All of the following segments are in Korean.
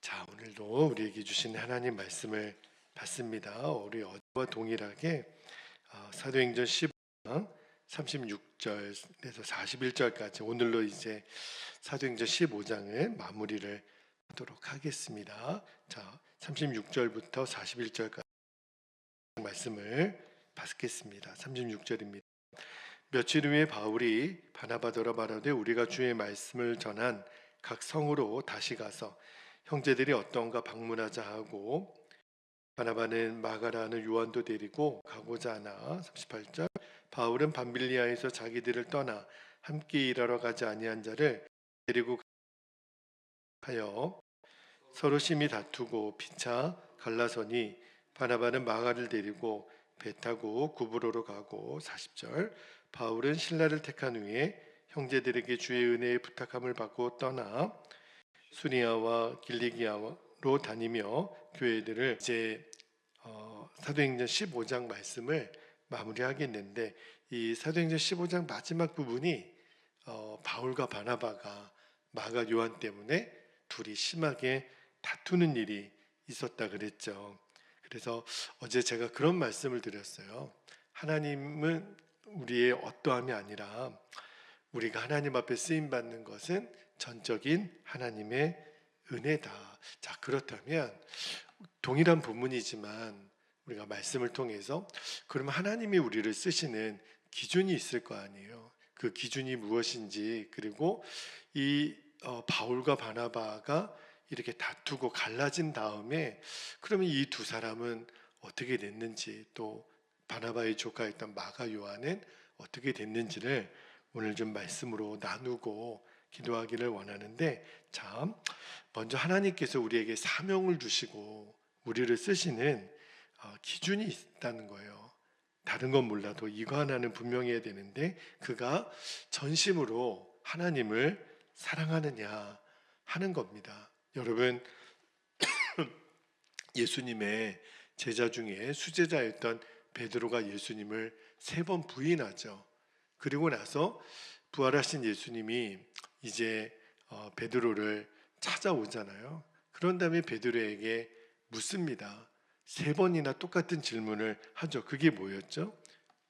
자, 오늘도 우리에게 주신 하나님 말씀을 받습니다. 우리 어제와 동일하게 사도행전 15장 36절에서 41절까지 오늘로 이제 사도행전 15장을 마무리를 하도록 하겠습니다. 자, 36절부터 41절까지 말씀을 받겠습니다. 36절입니다. 며칠 후에 바울이 바나바더러 말하되 우리가 주의 말씀을 전한 각 성으로 다시 가서 형제들이 어떤가 방문하자 하고, 바나바는 마가라는 요한도 데리고 가고자 하나. 38절, 바울은 밤빌리아에서 자기들을 떠나 함께 일하러 가지 아니한 자를 데리고 하여 서로 심히 다투고 피차 갈라서니, 바나바는 마가를 데리고 배 타고 구브로로 가고. 40절, 바울은 신라를 택한 후에 형제들에게 주의 은혜에 부탁함을 받고 떠나 수니아와 길리기아로 다니며 교회들을 이제 사도행전 15장 말씀을 마무리하겠는데, 이 사도행전 15장 마지막 부분이 바울과 바나바가 마가 요한 때문에 둘이 심하게 다투는 일이 있었다 그랬죠. 그래서 어제 제가 그런 말씀을 드렸어요. 하나님은 우리의 어떠함이 아니라 우리가 하나님 앞에 쓰임 받는 것은 전적인 하나님의 은혜다. 자, 그렇다면 동일한 본문이지만 우리가 말씀을 통해서 그러면 하나님이 우리를 쓰시는 기준이 있을 거 아니에요. 그 기준이 무엇인지, 그리고 이 바울과 바나바가 이렇게 다투고 갈라진 다음에 그러면 이 두 사람은 어떻게 됐는지, 또 바나바의 조카였던 마가 요한은 어떻게 됐는지를 오늘 좀 말씀으로 나누고 기도하기를 원하는데, 참 먼저 하나님께서 우리에게 사명을 주시고 우리를 쓰시는 기준이 있다는 거예요. 다른 건 몰라도 이거 하나는 분명해야 되는데, 그가 전심으로 하나님을 사랑하느냐 하는 겁니다. 여러분, 예수님의 제자 중에 수제자였던 베드로가 예수님을 3번 부인하죠. 그리고 나서 부활하신 예수님이 이제 베드로를 찾아오잖아요. 그런 다음에 베드로에게 묻습니다. 3번이나 똑같은 질문을 하죠. 그게 뭐였죠?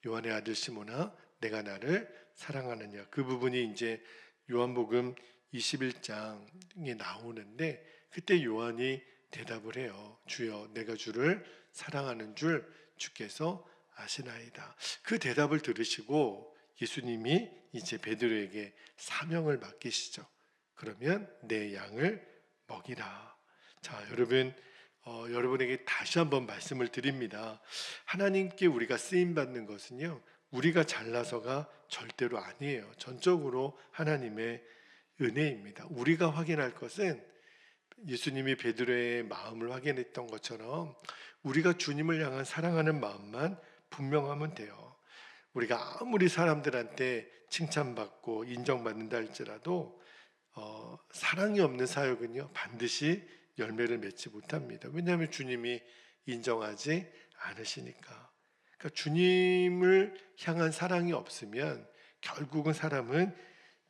요한의 아들 시몬아, 내가 나를 사랑하느냐. 그 부분이 이제 요한복음 21장에 나오는데, 그때 요한이 대답을 해요. 주여, 내가 주를 사랑하는 줄 주께서 아시나이다. 그 대답을 들으시고 예수님이 이제 베드로에게 사명을 맡기시죠. 그러면 내 양을 먹이라. 자, 여러분, 여러분에게 다시 한번 말씀을 드립니다. 하나님께 우리가 쓰임 받는 것은요, 우리가 잘나서가 절대로 아니에요. 전적으로 하나님의 은혜입니다. 우리가 확인할 것은 예수님이 베드로의 마음을 확인했던 것처럼 우리가 주님을 향한 사랑하는 마음만 분명하면 돼요. 우리가 아무리 사람들한테 칭찬받고 인정받는다 할지라도 사랑이 없는 사역은요, 반드시 열매를 맺지 못합니다. 왜냐하면 주님이 인정하지 않으시니까. 그러니까 주님을 향한 사랑이 없으면 결국은 사람은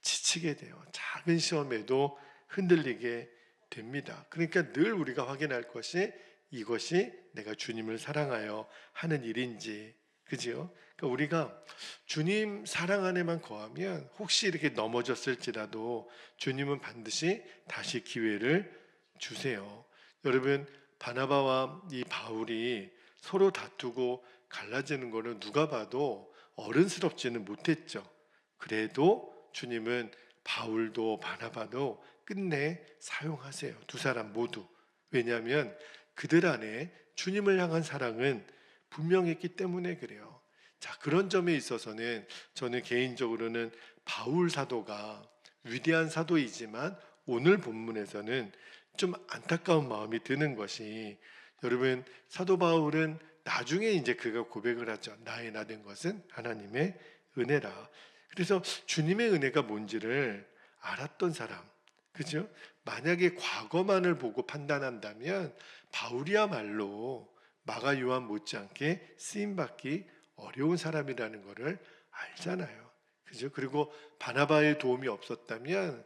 지치게 돼요. 작은 시험에도 흔들리게 됩니다. 그러니까 늘 우리가 확인할 것이 이것이 내가 주님을 사랑하여 하는 일인지, 그죠? 그러니까 우리가 주님 사랑 안에만 거하면 혹시 이렇게 넘어졌을지라도 주님은 반드시 다시 기회를 주세요. 여러분, 바나바와 이 바울이 서로 다투고 갈라지는 거는 누가 봐도 어른스럽지는 못했죠. 그래도 주님은 바울도 바나바도 끝내 사용하세요. 두 사람 모두. 왜냐하면 그들 안에 주님을 향한 사랑은 분명했기 때문에 그래요. 자, 그런 점에 있어서는 저는 개인적으로는 바울 사도가 위대한 사도이지만 오늘 본문에서는 좀 안타까운 마음이 드는 것이, 여러분, 사도 바울은 나중에 이제 그가 고백을 하죠. 나의 나 된 것은 하나님의 은혜라. 그래서 주님의 은혜가 뭔지를 알았던 사람, 그죠? 만약에 과거만을 보고 판단한다면 바울이야말로 마가 요한 못지않게 쓰임받기 어려운 사람이라는 것을 알잖아요. 그죠? 그리고 바나바의 도움이 없었다면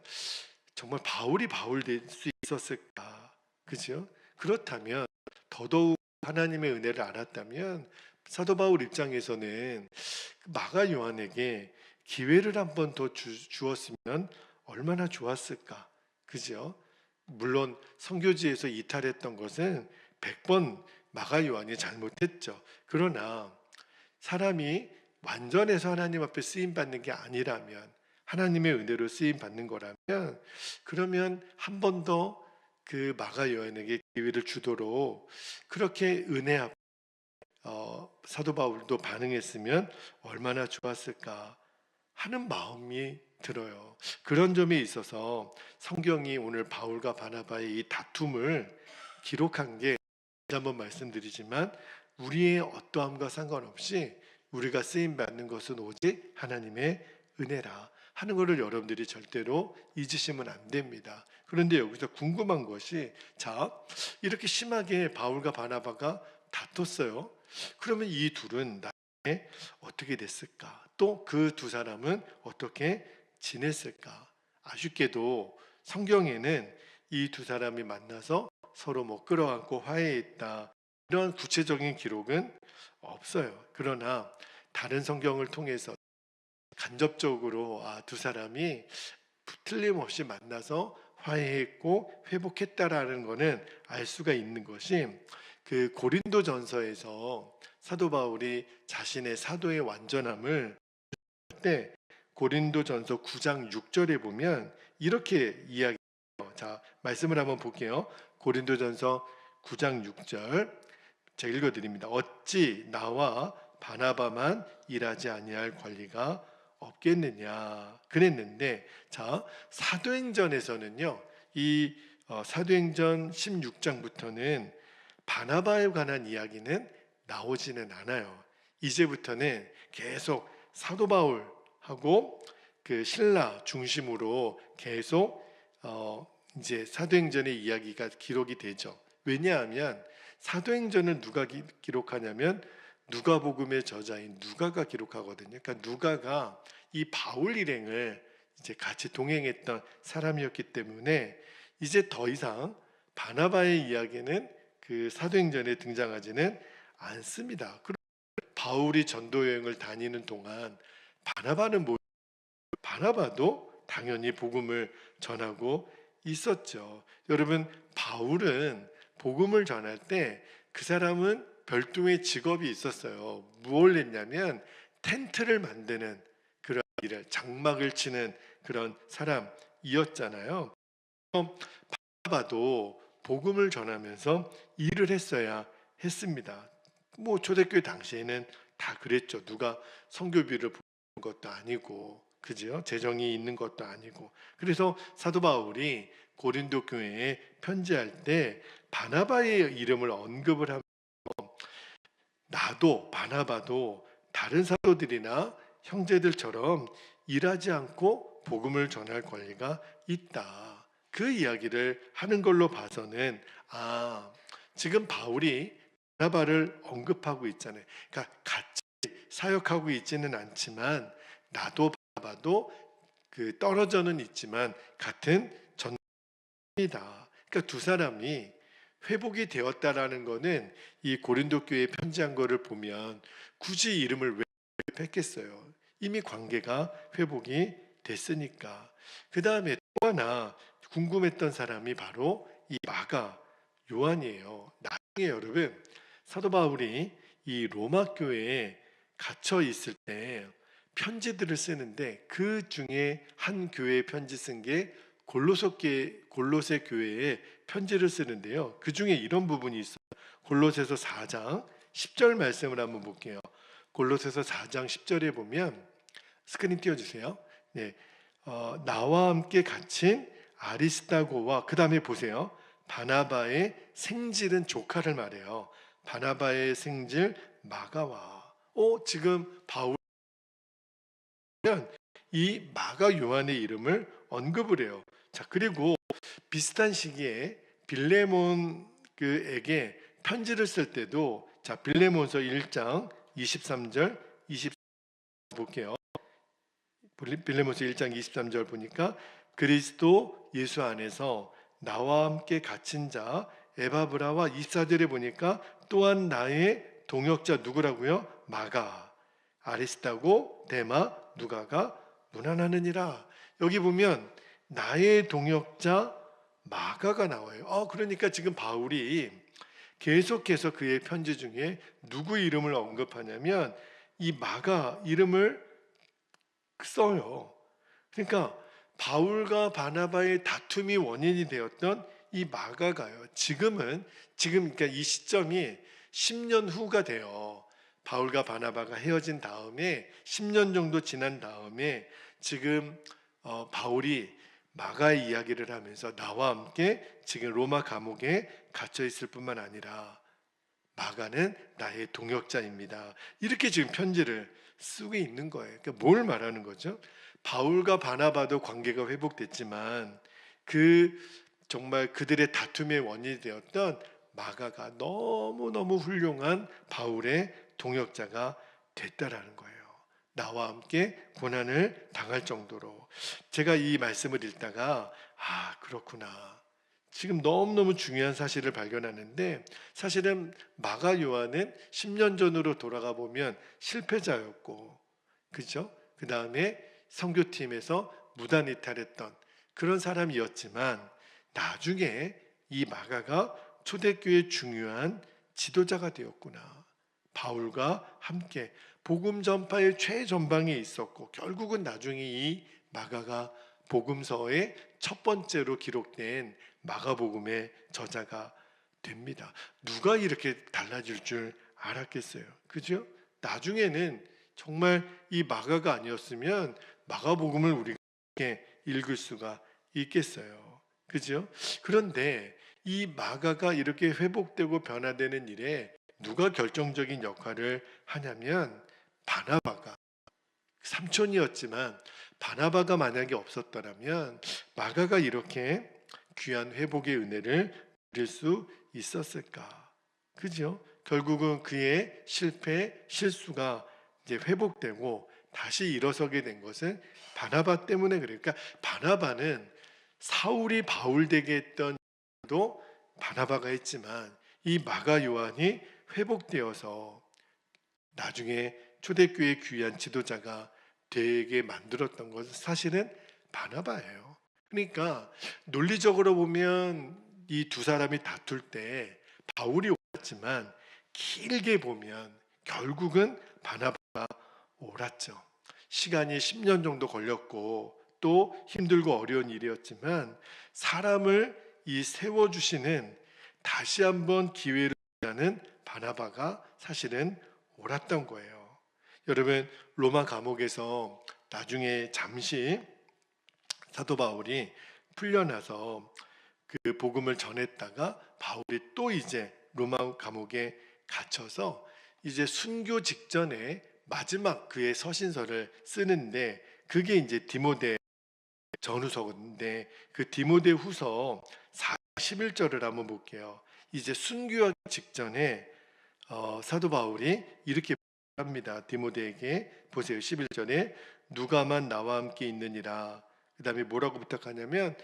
정말 바울이 바울 될 수 있었을까? 그죠? 그렇다면 더더욱 하나님의 은혜를 알았다면 사도 바울 입장에서는 마가 요한에게 기회를 한 번 더 주었으면 얼마나 좋았을까. 그죠? 물론 선교지에서 이탈했던 것은 100번 마가 요한이 잘못했죠. 그러나 사람이 완전해서 하나님 앞에 쓰임 받는 게 아니라면, 하나님의 은혜로 쓰임 받는 거라면, 그러면 한 번 더 그 마가 요한에게 기회를 주도록 그렇게 은혜 앞 사도 바울도 반응했으면 얼마나 좋았을까 하는 마음이 들어요. 그런 점에 있어서 성경이 오늘 바울과 바나바의 이 다툼을 기록한 게, 다시 한번 말씀드리지만, 우리의 어떠함과 상관없이 우리가 쓰임 받는 것은 오직 하나님의 은혜라 하는 것을 여러분들이 절대로 잊으시면 안 됩니다. 그런데 여기서 궁금한 것이, 자, 이렇게 심하게 바울과 바나바가 다퉜어요. 그러면 이 둘은 나중에 어떻게 됐을까? 또 그 두 사람은 어떻게 지냈을까? 아쉽게도 성경에는 이 두 사람이 만나서 서로 뭐 끌어안고 화해했다, 이런 구체적인 기록은 없어요. 그러나 다른 성경을 통해서 간접적으로 두 사람이 틀림없이 만나서 화해했고 회복했다라는 것은 알 수가 있는 것이, 그 고린도전서에서 사도 바울이 자신의 사도의 완전함을 할 때 고린도전서 9장 6절에 보면 이렇게 이야기해요. 자, 말씀을 한번 볼게요. 고린도전서 9장 6절 제가 읽어드립니다. 어찌 나와 바나바만 일하지 아니할 권리가 없겠느냐 그랬는데, 자, 사도행전에서는요, 이 사도행전 16장부터는 바나바에 관한 이야기는 나오지는 않아요. 이제부터는 계속 사도 바울하고 그 신라 중심으로 계속 이제 사도행전의 이야기가 기록이 되죠. 왜냐하면 사도행전을 누가 기록하냐면 누가복음의 저자인 누가가 기록하거든요. 그러니까 누가가 이 바울 일행을 이제 같이 동행했던 사람이었기 때문에 이제 더 이상 바나바의 이야기는 그 사도행전에 등장하지는 않습니다. 바울이 전도 여행을 다니는 동안 바나바는 바나바도 당연히 복음을 전하고 있었죠. 여러분, 바울은 복음을 전할 때 그 사람은 별도의 직업이 있었어요. 무엇을 했냐면 텐트를 만드는 그런 일을, 장막을 치는 그런 사람이었잖아요. 바나바도 복음을 전하면서 일을 했어야 했습니다. 뭐 초대교회 당시에는 다 그랬죠. 누가 선교비를 보는 것도 아니고, 그죠? 재정이 있는 것도 아니고. 그래서 사도 바울이 고린도 교회에 편지할 때 바나바의 이름을 언급을 하면서 나도 바나바도 다른 사도들이나 형제들처럼 일하지 않고 복음을 전할 권리가 있다, 그 이야기를 하는 걸로 봐서는 지금 바울이 바나바를 언급하고 있잖아요. 그러니까 같이 사역하고 있지는 않지만 나도 바나바도 그 떨어져는 있지만 같은 전이다. 그러니까 두 사람이 회복이 되었다라는 거는 이 고린도 교회에 편지한 거를 보면 굳이 이름을 왜 뺐겠어요? 이미 관계가 회복이 됐으니까. 그 다음에 또 하나 궁금했던 사람이 바로 이 마가 요한이에요. 나중에 여러분, 사도 바울이 이 로마 교회에 갇혀 있을 때 편지들을 쓰는데 그 중에 한 교회에 편지 쓴 게 골로새 교회에 편지를 쓰는데요. 그 중에 이런 부분이 있어요. 골로새서 4장 10절 말씀을 한번 볼게요. 골로새서 4장 10절에 보면, 스크린 띄워주세요. 네, 나와 함께 갇힌 아리스다고와, 그 다음에 보세요. 바나바의 생질은 조카를 말해요. 바나바의 생질 마가와. 지금 바울은 이 마가 요한의 이름을 언급을 해요. 자, 그리고 비슷한 시기에 빌레몬에게 편지를 쓸 때도, 자, 빌레몬서 1장 23절 24절 볼게요. 빌레몬서 1장 23절 보니까 그리스도 예수 안에서 나와 함께 갇힌 자 에바브라와 24절에 보니까 또한 나의 동역자 누구라고요? 마가, 아리스타고, 데마, 누가가 문안하느니라. 여기 보면 나의 동역자 마가가 나와요. 그러니까 지금 바울이 계속해서 그의 편지 중에 누구 이름을 언급하냐면 이 마가 이름을 써요. 그러니까 바울과 바나바의 다툼이 원인이 되었던 이 마가가요. 지금 그러니까 이 시점이 10년 후가 돼요. 바울과 바나바가 헤어진 다음에 10년 정도 지난 다음에 지금 바울이 마가의 이야기를 하면서 나와 함께 지금 로마 감옥에 갇혀 있을 뿐만 아니라 마가는 나의 동역자입니다. 이렇게 지금 편지를 쓰고 있는 거예요. 그러니까 뭘 말하는 거죠? 바울과 바나바도 관계가 회복됐지만 정말 그들의 다툼의 원인이 되었던 마가가 너무너무 훌륭한 바울의 동역자가 됐다라는 거예요. 나와 함께 고난을 당할 정도로. 제가 이 말씀을 읽다가 그렇구나. 지금 너무너무 중요한 사실을 발견하는데 사실은 마가 요한은 10년 전으로 돌아가 보면 실패자였고, 그죠? 그 다음에 선교팀에서 무단 이탈했던 그런 사람이었지만 나중에 이 마가가 초대교회의 중요한 지도자가 되었구나. 바울과 함께 복음 전파의 최전방에 있었고 결국은 나중에 이 마가가 복음서의 첫 번째로 기록된 마가복음의 저자가 됩니다. 누가 이렇게 달라질 줄 알았겠어요. 그죠? 나중에는 정말 이 마가가 아니었으면 마가복음을 우리가 이렇게 읽을 수가 있겠어요. 그죠? 그런데 이 마가가 이렇게 회복되고 변화되는 일에 누가 결정적인 역할을 하냐면 바나바가, 삼촌이었지만 바나바가 만약에 없었더라면 마가가 이렇게 귀한 회복의 은혜를 누릴 수 있었을까? 그죠? 결국은 그의 실수가 이제 회복되고 다시 일어서게 된 것은 바나바 때문에 그래요. 그러니까 바나바는 사울이 바울 되게 했던 도 바나바가 했지만 이 마가 요한이 회복되어서 나중에 초대교회 귀한 지도자가 되게 만들었던 것은 사실은 바나바예요. 그러니까 논리적으로 보면 이 두 사람이 다툴 때 바울이 옳았지만 길게 보면 결국은 바나바가 옳았죠. 시간이 10년 정도 걸렸고 또 힘들고 어려운 일이었지만 사람을 세워주시는 다시 한번 기회를 주는 바나바가 사실은 옳았던 거예요. 여러분, 로마 감옥에서 나중에 잠시 사도 바울이 풀려나서 그 복음을 전했다가 바울이 또 이제 로마 감옥에 갇혀서 이제 순교 직전에 마지막 그의 서신서를 쓰는데 그게 이제 디모데 전후서인데 그 디모데 후서 11절을 한번 볼게요. 이제 순교하기 직전에 사도 바울이 이렇게 합니다. 디모데에게 보세요. 11절에 누가만 나와 함께 있느니라. 그 다음에 뭐라고 부탁하냐면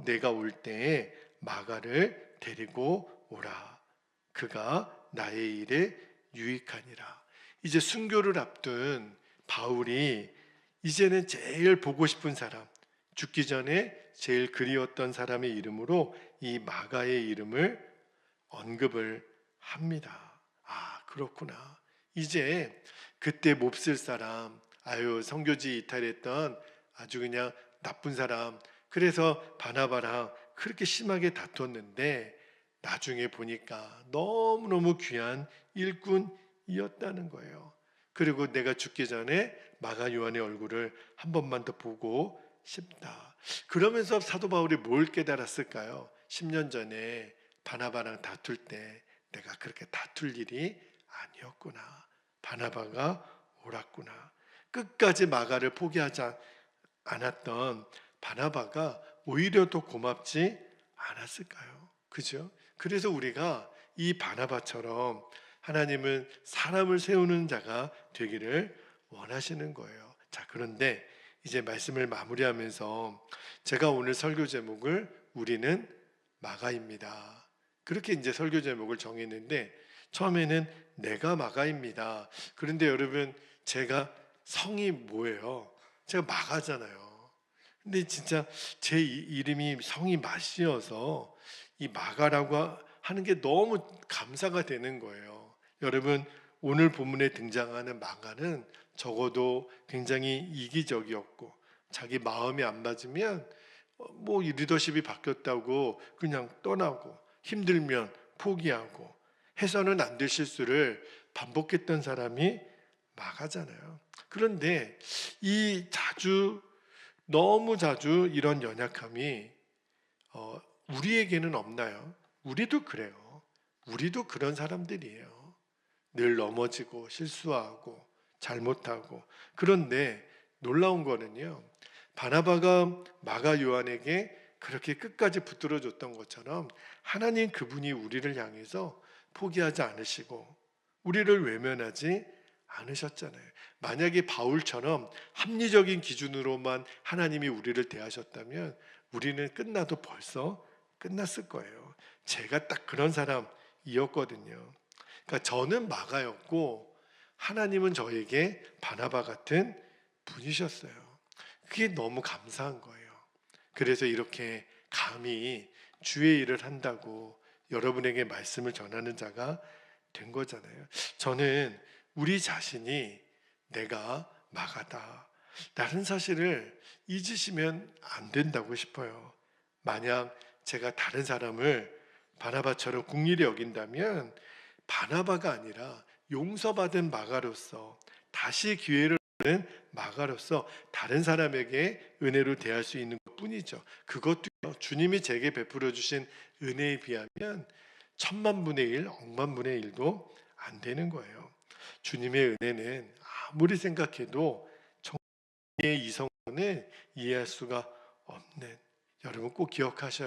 내가 올 때에 마가를 데리고 오라. 그가 나의 일에 유익하니라. 이제 순교를 앞둔 바울이 이제는 제일 보고 싶은 사람, 죽기 전에 제일 그리웠던 사람의 이름으로 이 마가의 이름을 언급을 합니다. 그렇구나. 이제 그때 몹쓸 사람, 선교지 이탈했던 아주 그냥 나쁜 사람, 그래서 바나바랑 그렇게 심하게 다퉜는데 나중에 보니까 너무너무 귀한 일꾼이었다는 거예요. 그리고 내가 죽기 전에 마가 요한의 얼굴을 한 번만 더 보고 싶다. 그러면서 사도 바울이 뭘 깨달았을까요? 10년 전에 바나바랑 다툴 때 내가 그렇게 다툴 일이 아니었구나. 바나바가 옳았구나. 끝까지 마가를 포기하지 않았던 바나바가 오히려 더 고맙지 않았을까요? 그죠? 그래서 우리가 이 바나바처럼 하나님은 사람을 세우는 자가 되기를 원하시는 거예요. 자, 그런데 이제 말씀을 마무리하면서 제가 오늘 설교 제목을 우리는 마가입니다. 그렇게 이제 설교 제목을 정했는데 처음에는 내가 마가입니다. 그런데 여러분 제가 성이 뭐예요? 제가 마가잖아요. 근데 진짜 제 이름이 성이 마씨여서 이 마가라고 하는 게 너무 감사가 되는 거예요. 여러분 오늘 본문에 등장하는 마가는 적어도 굉장히 이기적이었고 자기 마음이 안 맞으면 뭐 리더십이 바뀌었다고 그냥 떠나고 힘들면 포기하고 해서는 안 될 실수를 반복했던 사람이 마가잖아요. 그런데 이 너무 자주 이런 연약함이 우리에게는 없나요? 우리도 그래요. 우리도 그런 사람들이에요. 늘 넘어지고 실수하고 잘못하고. 그런데 놀라운 거는요. 바나바가 마가 요한에게 그렇게 끝까지 붙들어 줬던 것처럼 하나님 그분이 우리를 향해서 포기하지 않으시고 우리를 외면하지 않으셨잖아요. 만약에 바울처럼 합리적인 기준으로만 하나님이 우리를 대하셨다면 우리는 끝나도 벌써 끝났을 거예요. 제가 딱 그런 사람이었거든요. 그러니까 저는 마가였고 하나님은 저에게 바나바 같은 분이셨어요. 그게 너무 감사한 거예요. 그래서 이렇게 감히 주의 일을 한다고 여러분에게 말씀을 전하는 자가 된 거잖아요. 저는 우리 자신이 내가 마가다 라는 사실을 잊으시면 안 된다고 싶어요. 만약 제가 다른 사람을 바나바처럼 긍휼히 여긴다면 바나바가 아니라 용서받은 마가로서 다시 기회를 얻는 마가로서 다른 사람에게 은혜로 대할 수 있는 것뿐이죠. 그것도 주님이 제게 베풀어 주신 은혜에 비하면 천만분의 일, 억만분의 일도 안 되는 거예요. 주님의 은혜는 아무리 생각해도 정의의 이성은 이해할 수가 없는, 여러분 꼭 기억하셔야 해요.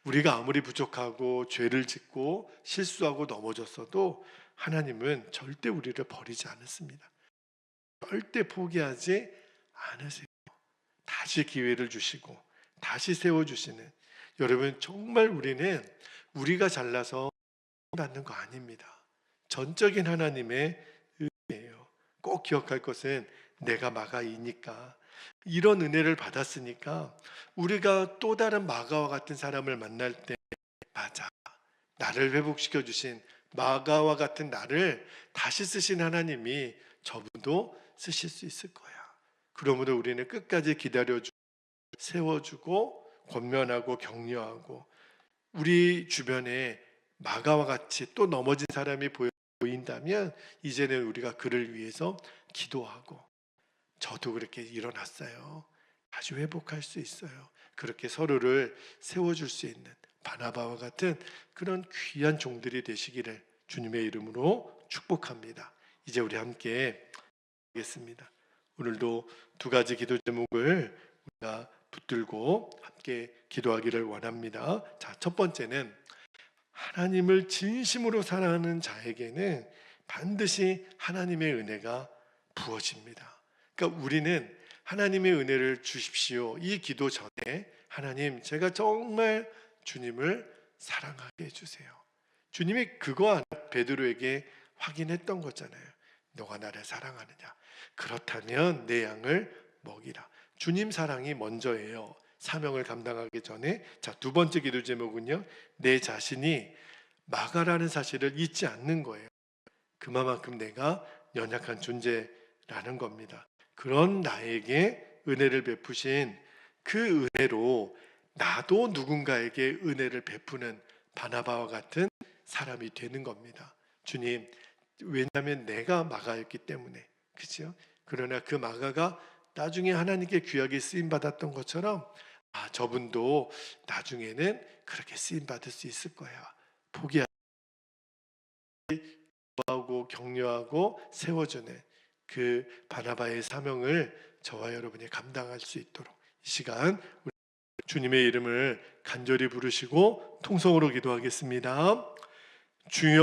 우리가 아무리 부족하고 죄를 짓고 실수하고 넘어졌어도 하나님은 절대 우리를 버리지 않습니다. 절대 포기하지 않으세요. 다시 기회를 주시고 다시 세워주시는, 여러분 정말 우리는 우리가 잘나서 받는 거 아닙니다. 전적인 하나님의 은혜예요. 꼭 기억할 것은 내가 마가이니까, 이런 은혜를 받았으니까 우리가 또 다른 마가와 같은 사람을 만날 때 맞아, 나를 회복시켜 주신 마가와 같은 나를 다시 쓰신 하나님이 저분도 쓰실 수 있을 거야. 그러므로 우리는 끝까지 기다려주고 세워주고 권면하고 격려하고, 우리 주변에 마가와 같이 또 넘어진 사람이 보인다면 이제는 우리가 그를 위해서 기도하고, 저도 그렇게 일어났어요. 다시 회복할 수 있어요. 그렇게 서로를 세워줄 수 있는 바나바와 같은 그런 귀한 종들이 되시기를 주님의 이름으로 축복합니다. 이제 우리 함께 하겠습니다. 오늘도 두 가지 기도 제목을 우리가 붙들고 함께 기도하기를 원합니다. 자, 첫 번째는 하나님을 진심으로 사랑하는 자에게는 반드시 하나님의 은혜가 부어집니다. 그러니까 우리는 하나님의 은혜를 주십시오, 이 기도 전에 하나님 제가 정말 주님을 사랑하게 해주세요. 주님이 그거 하나 베드로에게 확인했던 거잖아요. 너가 나를 사랑하느냐? 그렇다면 내 양을 먹이라. 주님 사랑이 먼저예요. 사명을 감당하기 전에. 자, 두 번째 기도 제목은요, 내 자신이 마가라는 사실을 잊지 않는 거예요. 그만큼 내가 연약한 존재라는 겁니다. 그런 나에게 은혜를 베푸신 그 은혜로 나도 누군가에게 은혜를 베푸는 바나바와 같은 사람이 되는 겁니다. 주님, 왜냐하면 내가 마가였기 때문에, 그렇죠? 그러나 그 마가가 나중에 하나님께 귀하게 쓰임 받았던 것처럼 저분도 나중에는 그렇게 쓰임 받을 수 있을 거야. 포기하고 격려하고 세워주는 그 바나바의 사명을 저와 여러분이 감당할 수 있도록 이 시간 우리 주님의 이름을 간절히 부르시고 통성으로 기도하겠습니다. 주여